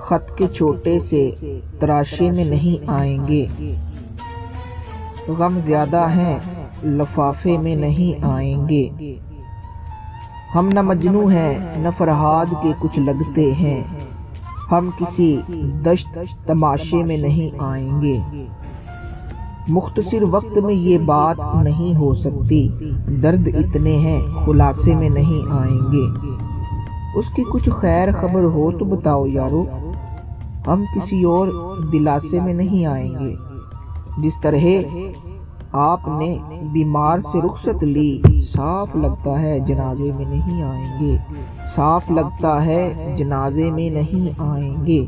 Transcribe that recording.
खत के छोटे से तराशे में नहीं आएंगे। गम ज़्यादा हैं लफाफे में नहीं आएंगे। हम न मजनू हैं न फरहाद के कुछ लगते हैं, हम किसी दश्त तमाशे में नहीं आएंगे। मुख्तसिर वक्त में ये बात नहीं हो सकती, दर्द इतने हैं खुलासे में नहीं आएंगे। उसकी कुछ खैर खबर हो तो बताओ यारो, हम किसी और दिलासे में नहीं आएंगे। जिस तरह आपने बीमार से रुखसत ली, साफ लगता है जनाजे में नहीं आएंगे। साफ लगता है जनाजे में नहीं आएंगे।